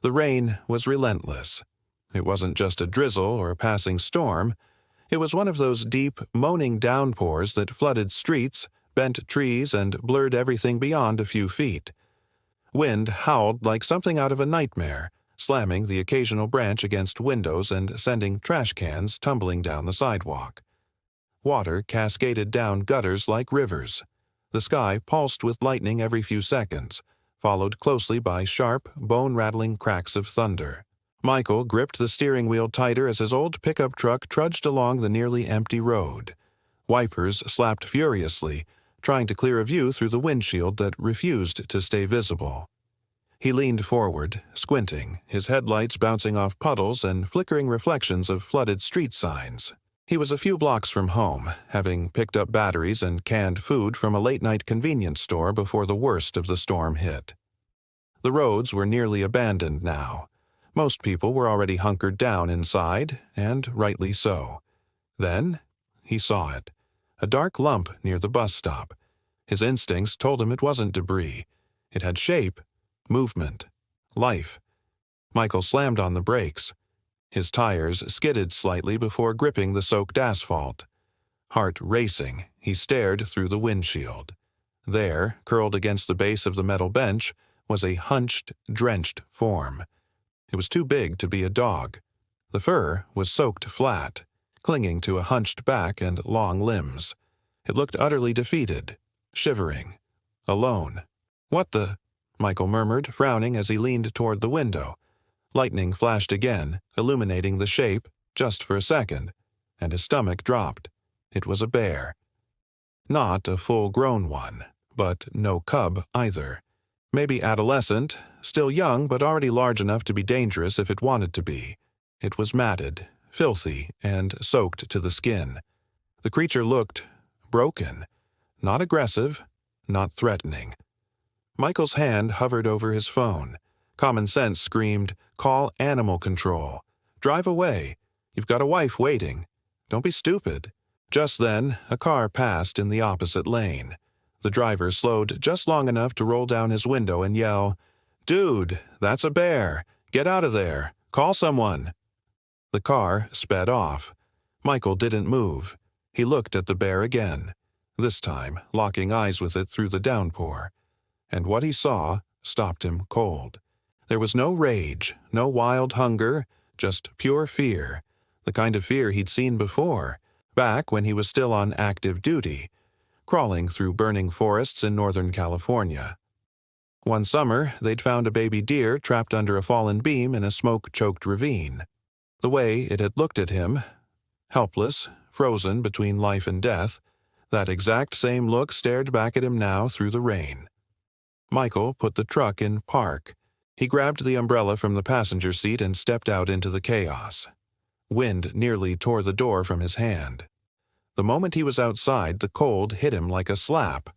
The rain was relentless. It wasn't just a drizzle or a passing storm. It was one of those deep, moaning downpours that flooded streets, bent trees, and blurred everything beyond a few feet. Wind howled like something out of a nightmare, slamming the occasional branch against windows and sending trash cans tumbling down the sidewalk. Water cascaded down gutters like rivers. The sky pulsed with lightning every few seconds, followed closely by sharp, bone-rattling cracks of thunder. Michael gripped the steering wheel tighter as his old pickup truck trudged along the nearly empty road. Wipers slapped furiously, trying to clear a view through the windshield that refused to stay visible. He leaned forward, squinting, his headlights bouncing off puddles and flickering reflections of flooded street signs. He was a few blocks from home, having picked up batteries and canned food from a late-night convenience store before the worst of the storm hit. The roads were nearly abandoned now. Most people were already hunkered down inside, and rightly so. Then he saw it. A dark lump near the bus stop. His instincts told him it wasn't debris. It had shape, movement, life. Michael slammed on the brakes. His tires skidded slightly before gripping the soaked asphalt. Heart racing, he stared through the windshield. There, curled against the base of the metal bench, was a hunched, drenched form. It was too big to be a dog. The fur was soaked flat, clinging to a hunched back and long limbs. It looked utterly defeated, shivering, alone. "What the?" Michael murmured, frowning as he leaned toward the window. Lightning flashed again, illuminating the shape, just for a second, and his stomach dropped. It was a bear. Not a full-grown one, but no cub either. Maybe adolescent, still young but already large enough to be dangerous if it wanted to be. It was matted, filthy, and soaked to the skin. The creature looked broken, not aggressive, not threatening. Michael's hand hovered over his phone. Common sense screamed, "Call animal control. Drive away. You've got a wife waiting. Don't be stupid." Just then, a car passed in the opposite lane. The driver slowed just long enough to roll down his window and yell, "Dude, that's a bear. Get out of there. Call someone." The car sped off. Michael didn't move. He looked at the bear again, this time locking eyes with it through the downpour. And what he saw stopped him cold. There was no rage, no wild hunger, just pure fear, the kind of fear he'd seen before, back when he was still on active duty, crawling through burning forests in Northern California. One summer, they'd found a baby deer trapped under a fallen beam in a smoke-choked ravine. The way it had looked at him, helpless, frozen between life and death, that exact same look stared back at him now through the rain. Michael put the truck in park. He grabbed the umbrella from the passenger seat and stepped out into the chaos. Wind nearly tore the door from his hand. The moment he was outside, the cold hit him like a slap.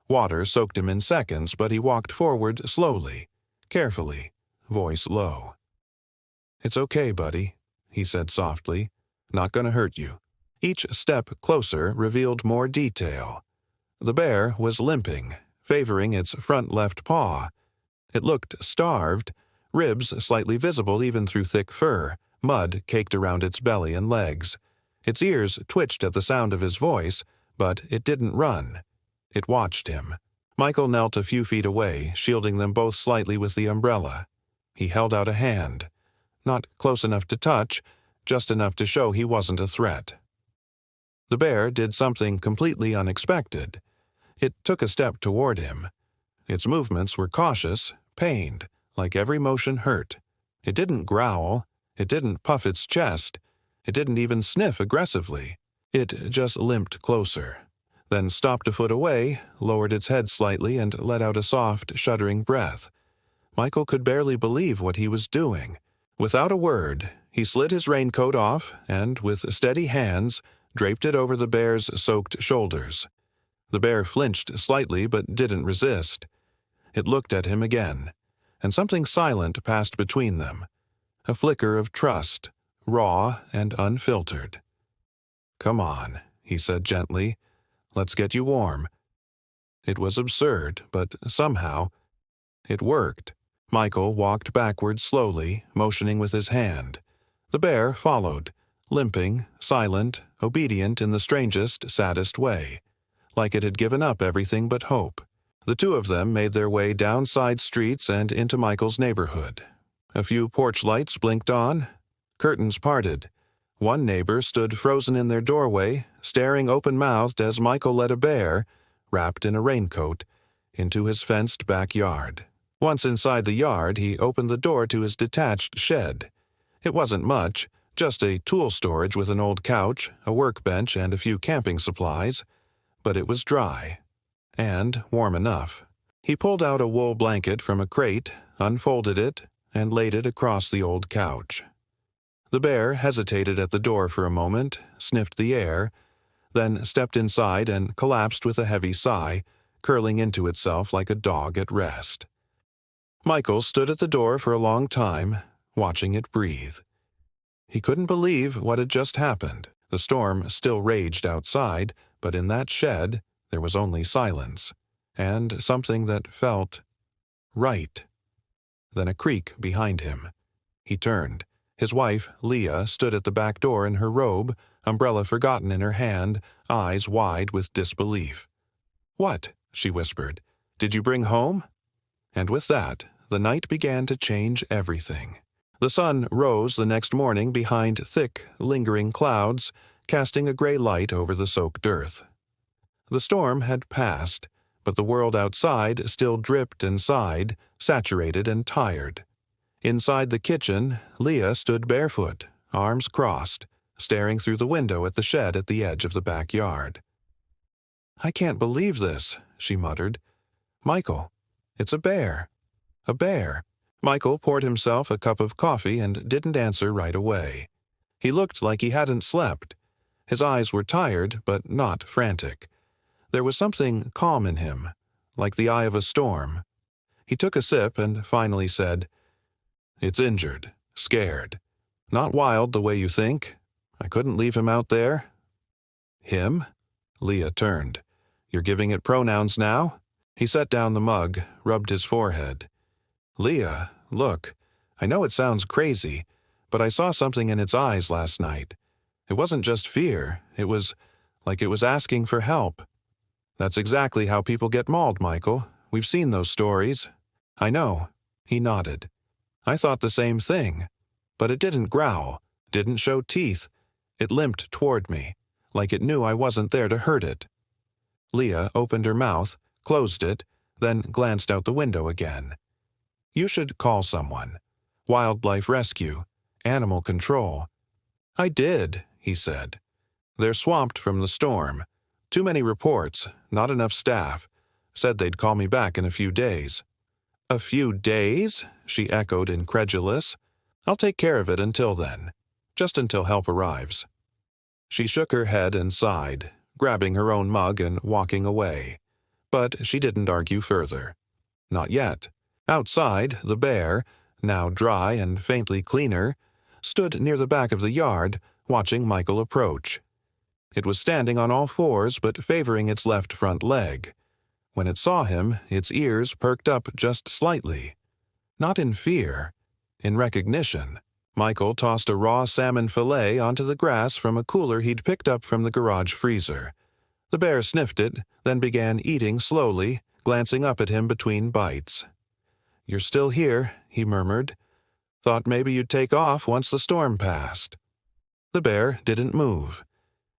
Water soaked him in seconds, but he walked forward slowly, carefully, voice low. "It's okay, buddy," he said softly. "Not gonna hurt you." Each step closer revealed more detail. The bear was limping, favoring its front left paw. It looked starved, ribs slightly visible even through thick fur, mud caked around its belly and legs. Its ears twitched at the sound of his voice, but it didn't run. It watched him. Michael knelt a few feet away, shielding them both slightly with the umbrella. He held out a hand. Not close enough to touch, just enough to show he wasn't a threat. The bear did something completely unexpected. It took a step toward him. Its movements were cautious, pained, like every motion hurt. It didn't growl. It didn't puff its chest. It didn't even sniff aggressively. It just limped closer, then stopped a foot away, lowered its head slightly, and let out a soft, shuddering breath. Michael could barely believe what he was doing. Without a word, he slid his raincoat off and, with steady hands, draped it over the bear's soaked shoulders. The bear flinched slightly but didn't resist. It looked at him again, and something silent passed between them. A flicker of trust, raw and unfiltered. "Come on," he said gently. "Let's get you warm." It was absurd, but somehow it worked. Michael walked backward slowly, motioning with his hand. The bear followed, limping, silent, obedient in the strangest, saddest way, like it had given up everything but hope. The two of them made their way down side streets and into Michael's neighborhood. A few porch lights blinked on. Curtains parted. One neighbor stood frozen in their doorway, staring open-mouthed as Michael led a bear, wrapped in a raincoat, into his fenced backyard. Once inside the yard, he opened the door to his detached shed. It wasn't much, just a tool storage with an old couch, a workbench, and a few camping supplies, but it was dry and warm enough. He pulled out a wool blanket from a crate, unfolded it, and laid it across the old couch. The bear hesitated at the door for a moment, sniffed the air, then stepped inside and collapsed with a heavy sigh, curling into itself like a dog at rest. Michael stood at the door for a long time, watching it breathe. He couldn't believe what had just happened. The storm still raged outside, but in that shed there was only silence, and something that felt right. Then a creak behind him. He turned. His wife, Leah, stood at the back door in her robe, umbrella forgotten in her hand, eyes wide with disbelief. "What?" she whispered. "Did you bring home?" And with that, the night began to change everything. The sun rose the next morning behind thick, lingering clouds, casting a gray light over the soaked earth. The storm had passed, but the world outside still dripped and sighed, saturated and tired. Inside the kitchen, Leah stood barefoot, arms crossed, staring through the window at the shed at the edge of the backyard. "I can't believe this," she muttered. "Michael, it's a bear. A bear." Michael poured himself a cup of coffee and didn't answer right away. He looked like he hadn't slept. His eyes were tired, but not frantic. There was something calm in him, like the eye of a storm. He took a sip and finally said, "It's injured, scared. Not wild the way you think. I couldn't leave him out there." "Him?" Leah turned. "You're giving it pronouns now?" He set down the mug, rubbed his forehead. "Leah, look, I know it sounds crazy, but I saw something in its eyes last night. It wasn't just fear, it was like it was asking for help. That's exactly how people get mauled, Michael. We've seen those stories." "I know." He nodded. "I thought the same thing. But it didn't growl, didn't show teeth. It limped toward me, like it knew I wasn't there to hurt it." Leah opened her mouth, closed it, then glanced out the window again. "You should call someone. Wildlife rescue, animal control." "I did," he said. "They're swamped from the storm. Too many reports, not enough staff. Said they'd call me back in a few days." "A few days?" she echoed, incredulous. "I'll take care of it until then. Just until help arrives." She shook her head and sighed, grabbing her own mug and walking away. But she didn't argue further. Not yet. Outside, the bear, now dry and faintly cleaner, stood near the back of the yard, watching Michael approach. It was standing on all fours but favoring its left front leg. When it saw him, its ears perked up just slightly. Not in fear, in recognition. Michael tossed a raw salmon fillet onto the grass from a cooler he'd picked up from the garage freezer. The bear sniffed it, then began eating slowly, glancing up at him between bites. "You're still here," he murmured. "Thought maybe you'd take off once the storm passed." The bear didn't move.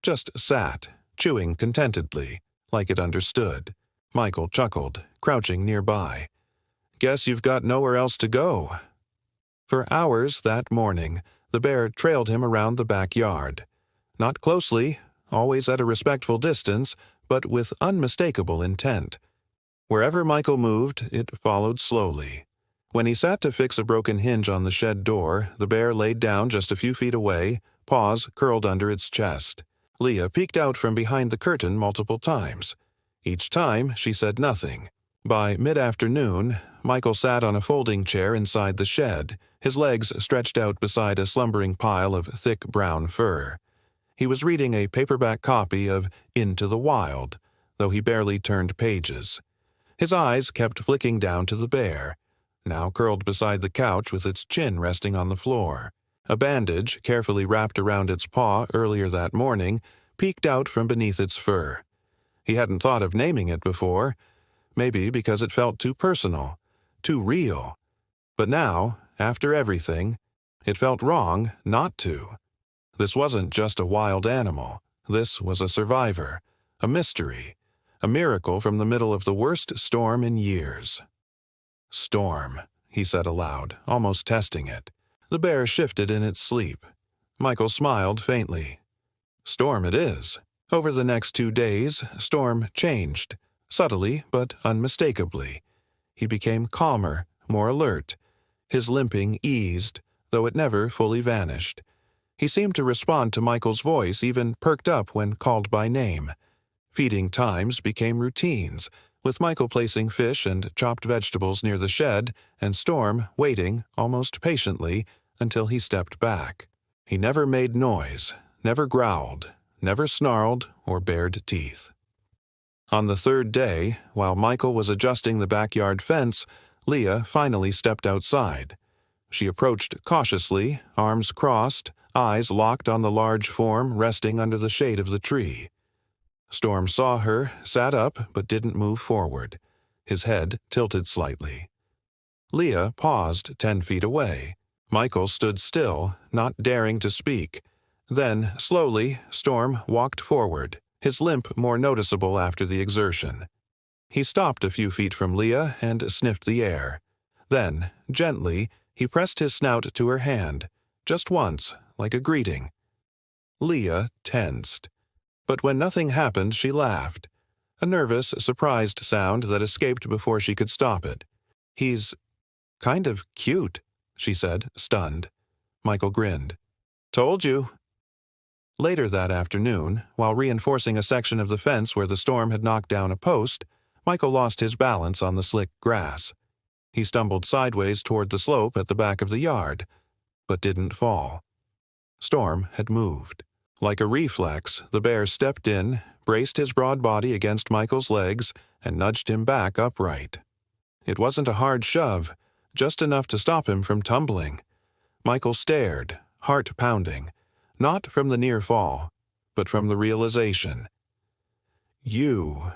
Just sat, chewing contentedly, like it understood. Michael chuckled, crouching nearby. "Guess you've got nowhere else to go." For hours that morning, the bear trailed him around the backyard. Not closely, always at a respectful distance, but with unmistakable intent. Wherever Michael moved, it followed slowly. When he sat to fix a broken hinge on the shed door, the bear laid down just a few feet away, paws curled under its chest. Leah peeked out from behind the curtain multiple times. Each time, she said nothing. By mid-afternoon, Michael sat on a folding chair inside the shed, his legs stretched out beside a slumbering pile of thick brown fur. He was reading a paperback copy of Into the Wild, though he barely turned pages. His eyes kept flicking down to the bear. now curled beside the couch with its chin resting on the floor. A bandage, carefully wrapped around its paw earlier that morning, peeked out from beneath its fur. He hadn't thought of naming it before, maybe because it felt too personal, too real. But now, after everything, it felt wrong not to. This wasn't just a wild animal. This was a survivor, a mystery, a miracle from the middle of the worst storm in years. "Storm," he said aloud, almost testing it. The bear shifted in its sleep. Michael smiled faintly. "Storm it is." Over the next 2 days, Storm changed, subtly but unmistakably. He became calmer, more alert. His limping eased, though it never fully vanished. He seemed to respond to Michael's voice, even perked up when called by name. Feeding times became routines, with Michael placing fish and chopped vegetables near the shed, and Storm waiting, almost patiently, until he stepped back. He never made noise, never growled, never snarled or bared teeth. On the 3rd day, while Michael was adjusting the backyard fence, Leah finally stepped outside. She approached cautiously, arms crossed, eyes locked on the large form resting under the shade of the tree. Storm saw her, sat up, but didn't move forward. His head tilted slightly. Leah paused 10 feet away. Michael stood still, not daring to speak. Then, slowly, Storm walked forward, his limp more noticeable after the exertion. He stopped a few feet from Leah and sniffed the air. Then, gently, he pressed his snout to her hand, just once, like a greeting. Leah tensed. But when nothing happened, she laughed. A nervous, surprised sound that escaped before she could stop it. "He's kind of cute," she said, stunned. Michael grinned. "Told you." Later that afternoon, while reinforcing a section of the fence where the storm had knocked down a post, Michael lost his balance on the slick grass. He stumbled sideways toward the slope at the back of the yard, but didn't fall. Storm had moved. Like a reflex, the bear stepped in, braced his broad body against Michael's legs, and nudged him back upright. It wasn't a hard shove, just enough to stop him from tumbling. Michael stared, heart pounding, not from the near fall, but from the realization. You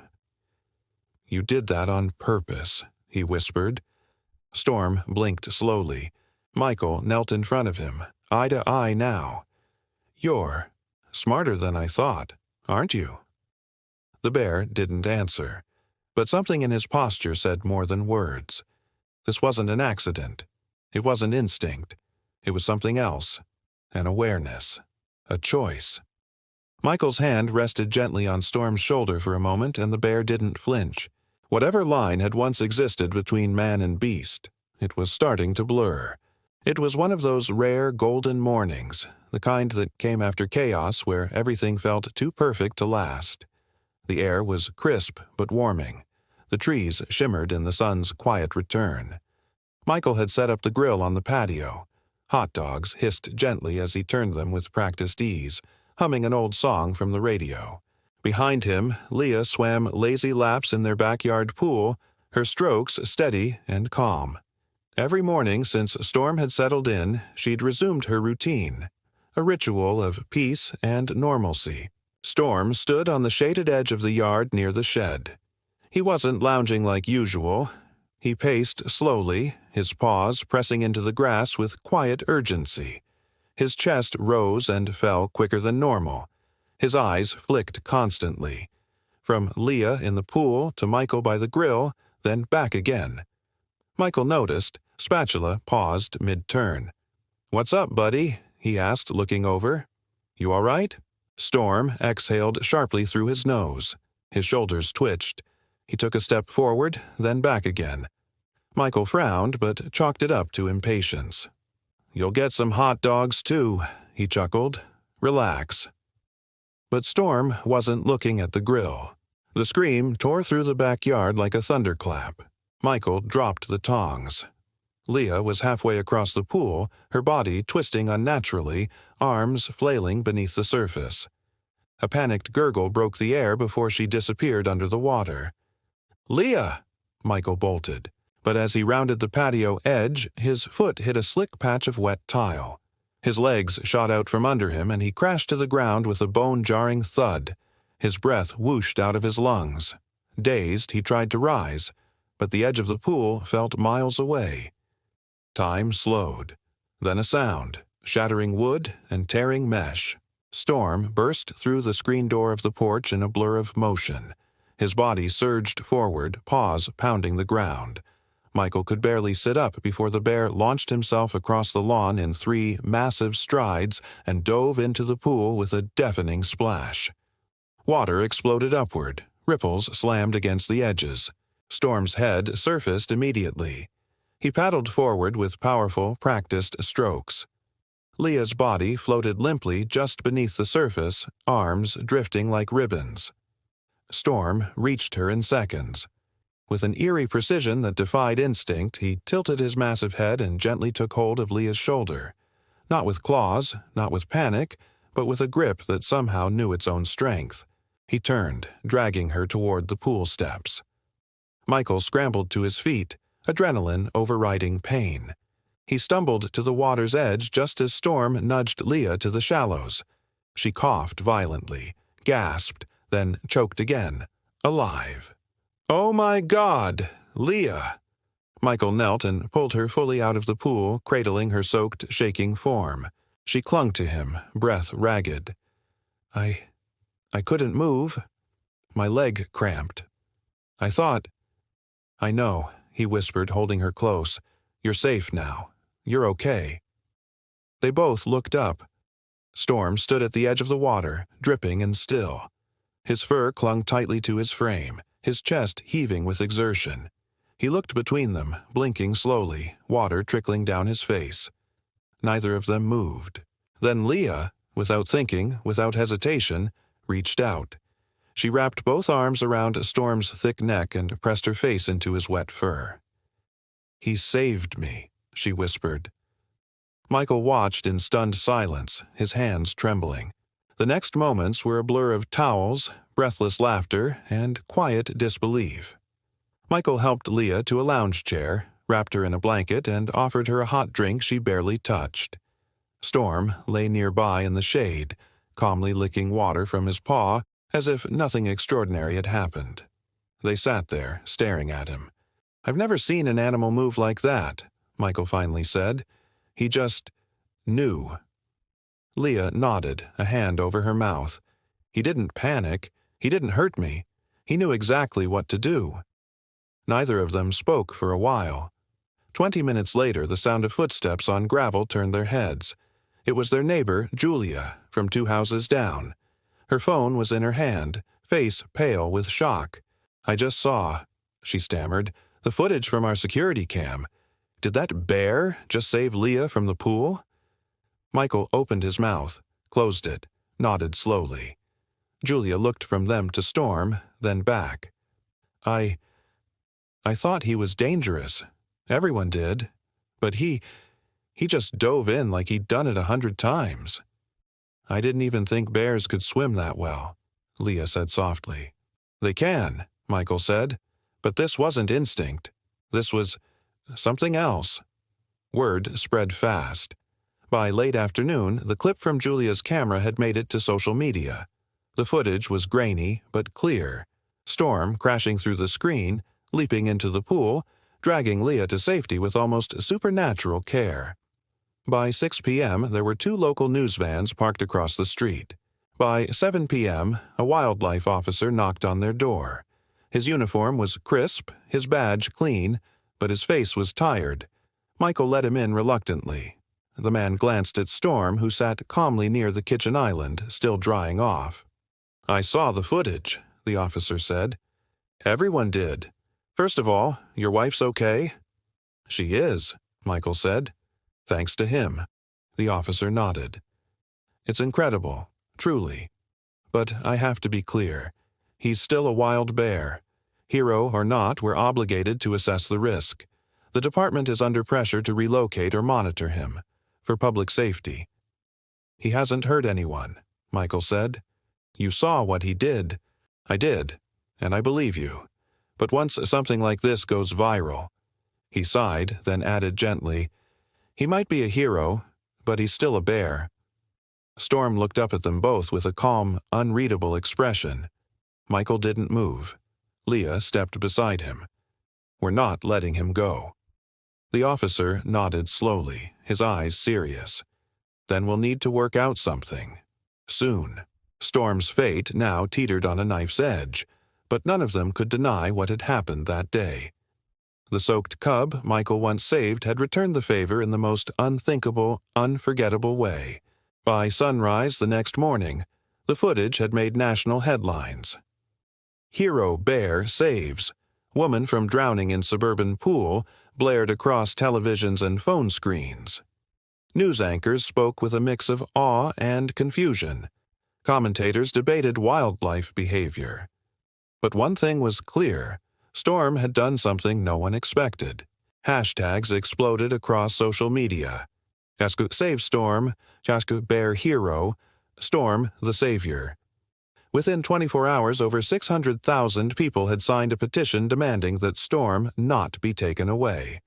did that on purpose," he whispered. Storm blinked slowly. Michael knelt in front of him, eye to eye now. "You're smarter than I thought, aren't you?" The bear didn't answer, but something in his posture said more than words. This wasn't an accident. It wasn't instinct. It was something else. An awareness. A choice. Michael's hand rested gently on Storm's shoulder for a moment, and the bear didn't flinch. Whatever line had once existed between man and beast, it was starting to blur. It was one of those rare golden mornings, the kind that came after chaos where everything felt too perfect to last. The air was crisp but warming. The trees shimmered in the sun's quiet return. Michael had set up the grill on the patio. Hot dogs hissed gently as he turned them with practiced ease, humming an old song from the radio. Behind him, Leah swam lazy laps in their backyard pool, her strokes steady and calm. Every morning since Storm had settled in, she'd resumed her routine, a ritual of peace and normalcy. Storm stood on the shaded edge of the yard near the shed. He wasn't lounging like usual. He paced slowly, his paws pressing into the grass with quiet urgency. His chest rose and fell quicker than normal. His eyes flicked constantly. From Leah in the pool to Michael by the grill, then back again. Michael noticed. Spatula paused mid-turn. "What's up, buddy?" he asked, looking over. "You all right?" Storm exhaled sharply through his nose. His shoulders twitched. He took a step forward, then back again. Michael frowned, but chalked it up to impatience. "You'll get some hot dogs, too," he chuckled. "Relax." But Storm wasn't looking at the grill. The scream tore through the backyard like a thunderclap. Michael dropped the tongs. Leah was halfway across the pool, her body twisting unnaturally, arms flailing beneath the surface. A panicked gurgle broke the air before she disappeared under the water. "Leah!" Michael bolted. But as he rounded the patio edge, his foot hit a slick patch of wet tile. His legs shot out from under him, and he crashed to the ground with a bone-jarring thud. His breath whooshed out of his lungs. Dazed, he tried to rise, but the edge of the pool felt miles away. Time slowed. Then a sound, shattering wood and tearing mesh. Storm burst through the screen door of the porch in a blur of motion. His body surged forward, paws pounding the ground. Michael could barely sit up before the bear launched himself across the lawn in 3 massive strides and dove into the pool with a deafening splash. Water exploded upward. Ripples slammed against the edges. Storm's head surfaced immediately. He paddled forward with powerful, practiced strokes. Leah's body floated limply just beneath the surface, arms drifting like ribbons. Storm reached her in seconds. With an eerie precision that defied instinct, he tilted his massive head and gently took hold of Leah's shoulder. Not with claws, not with panic, but with a grip that somehow knew its own strength. He turned, dragging her toward the pool steps. Michael scrambled to his feet, adrenaline overriding pain. He stumbled to the water's edge just as Storm nudged Leah to the shallows. She coughed violently, gasped, then choked again. Alive. "Oh my God! Leah!" Michael knelt and pulled her fully out of the pool, cradling her soaked, shaking form. She clung to him, breath ragged. I couldn't move. My leg cramped. I thought—" "I know," he whispered, holding her close. "You're safe now. You're okay." They both looked up. Storm stood at the edge of the water, dripping and still. His fur clung tightly to his frame, his chest heaving with exertion. He looked between them, blinking slowly, water trickling down his face. Neither of them moved. Then Leah, without thinking, without hesitation, reached out. She wrapped both arms around Storm's thick neck and pressed her face into his wet fur. "He saved me," she whispered. Michael watched in stunned silence, his hands trembling. The next moments were a blur of towels, breathless laughter, and quiet disbelief. Michael helped Leah to a lounge chair, wrapped her in a blanket, and offered her a hot drink she barely touched. Storm lay nearby in the shade, calmly licking water from his paw as if nothing extraordinary had happened. They sat there, staring at him. "I've never seen an animal move like that," Michael finally said. "He just knew." Leah nodded, a hand over her mouth. "He didn't panic. He didn't hurt me. He knew exactly what to do." Neither of them spoke for a while. 20 minutes later, the sound of footsteps on gravel turned their heads. It was their neighbor, Julia, from 2 houses down. Her phone was in her hand, face pale with shock. "I just saw," she stammered, "the footage from our security cam. Did that bear just save Leah from the pool?" Michael opened his mouth, closed it, nodded slowly. Julia looked from them to Storm, then back. I thought he was dangerous. Everyone did. But he just dove in like he'd done it 100 times. I didn't even think bears could swim that well," Leah said softly. "They can," Michael said. "But this wasn't instinct. This was something else." Word spread fast. By late afternoon, the clip from Julia's camera had made it to social media. The footage was grainy but clear. Storm crashing through the screen, leaping into the pool, dragging Leah to safety with almost supernatural care. By 6 p.m., there were 2 local news vans parked across the street. By 7 p.m., a wildlife officer knocked on their door. His uniform was crisp, his badge clean, but his face was tired. Michael let him in reluctantly. The man glanced at Storm, who sat calmly near the kitchen island, still drying off. "I saw the footage," the officer said. "Everyone did. First of all, your wife's okay?" "She is," Michael said. "Thanks to him." The officer nodded. "It's incredible, truly. But I have to be clear. He's still a wild bear. Hero or not, we're obligated to assess the risk. The department is under pressure to relocate or monitor him, for public safety." "He hasn't hurt anyone," Michael said. "You saw what he did." "I did, and I believe you. But once something like this goes viral, He sighed, then added gently, "He might be a hero, but he's still a bear." Storm looked up at them both with a calm, unreadable expression. Michael didn't move. Leah stepped beside him. "We're not letting him go." The officer nodded slowly, his eyes serious. "Then we'll need to work out something. Soon." Storm's fate now teetered on a knife's edge, but none of them could deny what had happened that day. The soaked cub Michael once saved had returned the favor in the most unthinkable, unforgettable way. By sunrise the next morning, the footage had made national headlines. "Hero Bear Saves. Woman from Drowning in Suburban Pool," blared across televisions and phone screens. News anchors spoke with a mix of awe and confusion. Commentators debated wildlife behavior. But one thing was clear. Storm had done something no one expected. Hashtags exploded across social media. Jasku Save Storm, Jasku Bear Hero, Storm the Savior. Within 24 hours, over 600,000 people had signed a petition demanding that Storm not be taken away.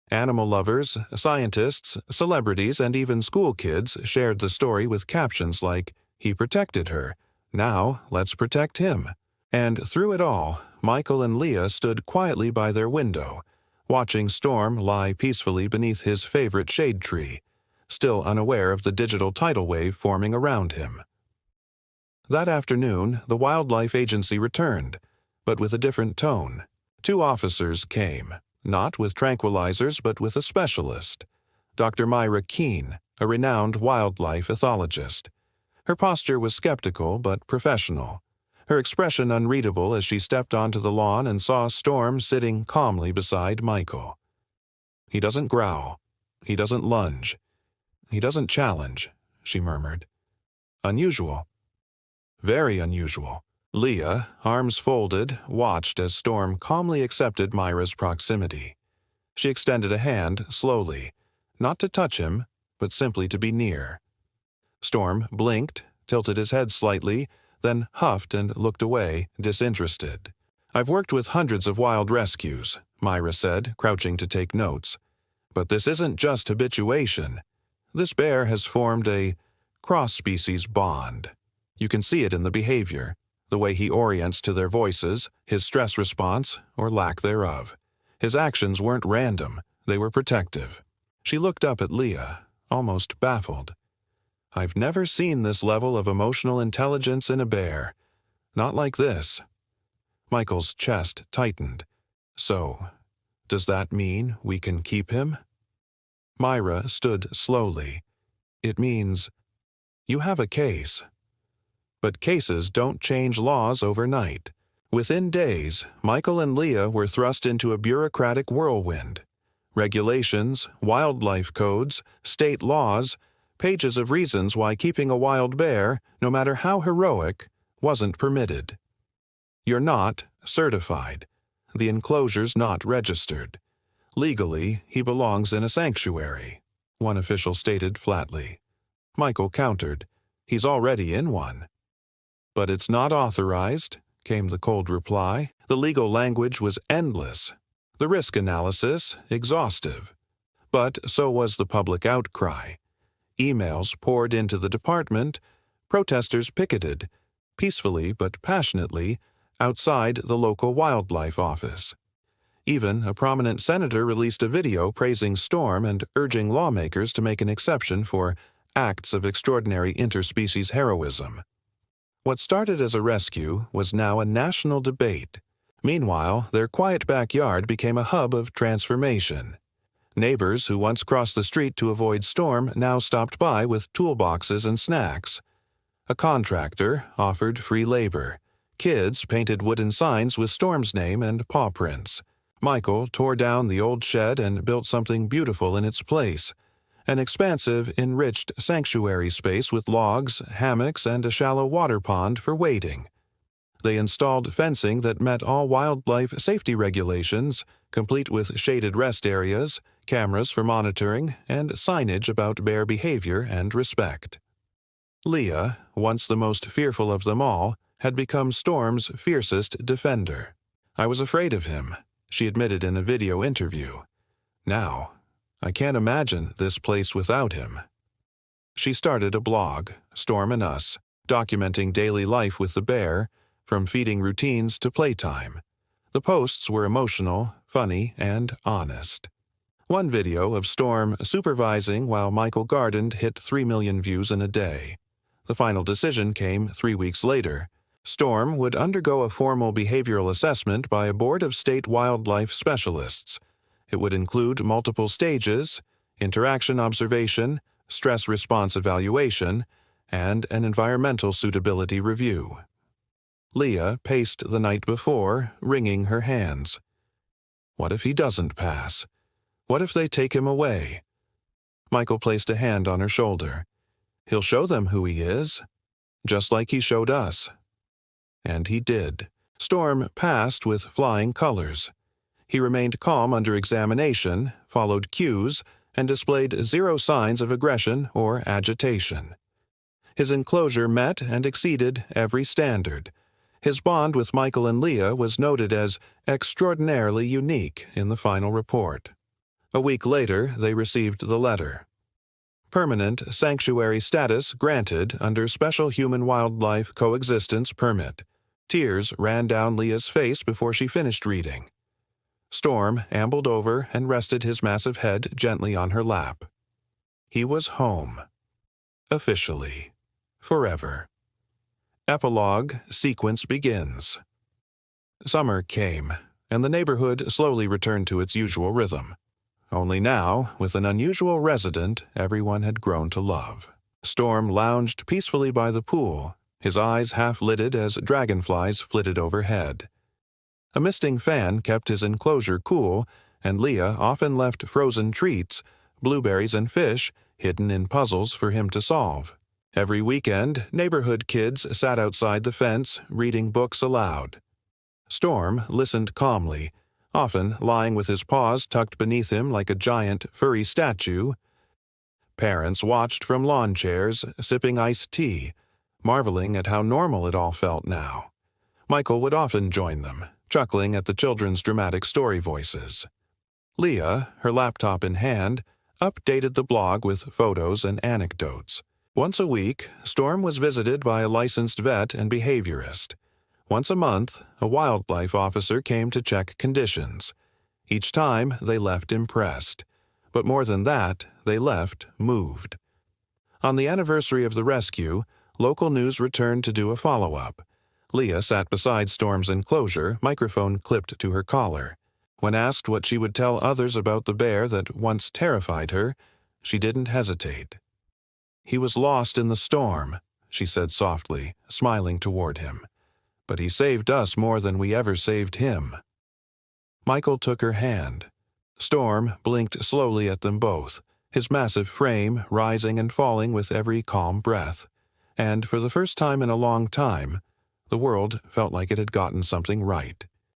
Animal lovers, scientists, celebrities, and even school kids shared the story with captions like, "He protected her. Now let's protect him." And through it all, Michael and Leah stood quietly by their window, watching Storm lie peacefully beneath his favorite shade tree, still unaware of the digital tidal wave forming around him. That afternoon, the Wildlife Agency returned, but with a different tone. 2 officers came, not with tranquilizers but with a specialist, Dr. Myra Keene, a renowned wildlife ethologist. Her posture was skeptical but professional, her expression unreadable as she stepped onto the lawn and saw Storm sitting calmly beside Michael. "He doesn't growl. He doesn't lunge. He doesn't challenge," she murmured. "Unusual. Very unusual." Leah, arms folded, watched as Storm calmly accepted Myra's proximity. She extended a hand slowly, not to touch him, but simply to be near. Storm blinked, tilted his head slightly, then huffed and looked away, disinterested. "I've worked with hundreds of wild rescues," Myra said, crouching to take notes. "But this isn't just habituation. This bear has formed a cross-species bond. You can see it in the behavior, the way he orients to their voices, his stress response, or lack thereof. His actions weren't random, they were protective." She looked up at Leah, almost baffled. "I've never seen this level of emotional intelligence in a bear. Not like this." Michael's chest tightened. "So, does that mean we can keep him?" Myra stood slowly. "It means you have a case. But cases don't change laws overnight." Within days, Michael and Leah were thrust into a bureaucratic whirlwind. Regulations, wildlife codes, state laws, pages of reasons why keeping a wild bear, no matter how heroic, wasn't permitted. "You're not certified. The enclosure's not registered. Legally, he belongs in a sanctuary," one official stated flatly. Michael countered, "He's already in one." "But it's not authorized," came the cold reply. The legal language was endless. The risk analysis exhaustive. But so was the public outcry. Emails poured into the department. Protesters picketed, peacefully but passionately, outside the local wildlife office. Even a prominent senator released a video praising Storm and urging lawmakers to make an exception for acts of extraordinary interspecies heroism. What started as a rescue was now a national debate. Meanwhile, their quiet backyard became a hub of transformation. Neighbors who once crossed the street to avoid Storm now stopped by with toolboxes and snacks. A contractor offered free labor. Kids painted wooden signs with Storm's name and paw prints. Michael tore down the old shed and built something beautiful in its place. An expansive, enriched sanctuary space with logs, hammocks, and a shallow water pond for wading. They installed fencing that met all wildlife safety regulations, complete with shaded rest areas, cameras for monitoring, and signage about bear behavior and respect. Leah, once the most fearful of them all, had become Storm's fiercest defender. "I was afraid of him," she admitted in a video interview. Now, I can't imagine this place without him. She started a blog, Storm and Us, documenting daily life with the bear, from feeding routines to playtime. The posts were emotional, funny, and honest. One video of Storm supervising while Michael gardened hit 3 million views in a day. The final decision came 3 weeks later. Storm would undergo a formal behavioral assessment by a board of state wildlife specialists. It would include multiple stages, interaction observation, stress response evaluation, and an environmental suitability review. Leah paced the night before, wringing her hands. What if he doesn't pass? What if they take him away? Michael placed a hand on her shoulder. He'll show them who he is, just like he showed us. And he did. Storm passed with flying colors. He remained calm under examination, followed cues, and displayed zero signs of aggression or agitation. His enclosure met and exceeded every standard. His bond with Michael and Leah was noted as extraordinarily unique in the final report. A week later, they received the letter. Permanent sanctuary status granted under Special Human-Wildlife Coexistence Permit. Tears ran down Leah's face before she finished reading. Storm ambled over and rested his massive head gently on her lap. He was home. Officially. Forever. Epilogue sequence begins. Summer came, and the neighborhood slowly returned to its usual rhythm. Only now, with an unusual resident everyone had grown to love. Storm lounged peacefully by the pool, his eyes half-lidded as dragonflies flitted overhead. A misting fan kept his enclosure cool, and Leah often left frozen treats, blueberries and fish, hidden in puzzles for him to solve. Every weekend, neighborhood kids sat outside the fence, reading books aloud. Storm listened calmly, often lying with his paws tucked beneath him like a giant, furry statue. Parents watched from lawn chairs, sipping iced tea, marveling at how normal it all felt now. Michael would often join them, chuckling at the children's dramatic story voices. Leah, her laptop in hand, updated the blog with photos and anecdotes. Once a week, Storm was visited by a licensed vet and behaviorist. Once a month, a wildlife officer came to check conditions. Each time, they left impressed. But more than that, they left moved. On the anniversary of the rescue, local news returned to do a follow-up. Leah sat beside Storm's enclosure, microphone clipped to her collar. When asked what she would tell others about the bear that once terrified her, she didn't hesitate. "He was lost in the storm," she said softly, smiling toward him. "But he saved us more than we ever saved him." Michael took her hand. Storm blinked slowly at them both, his massive frame rising and falling with every calm breath. And for the first time in a long time, the world felt like it had gotten something right.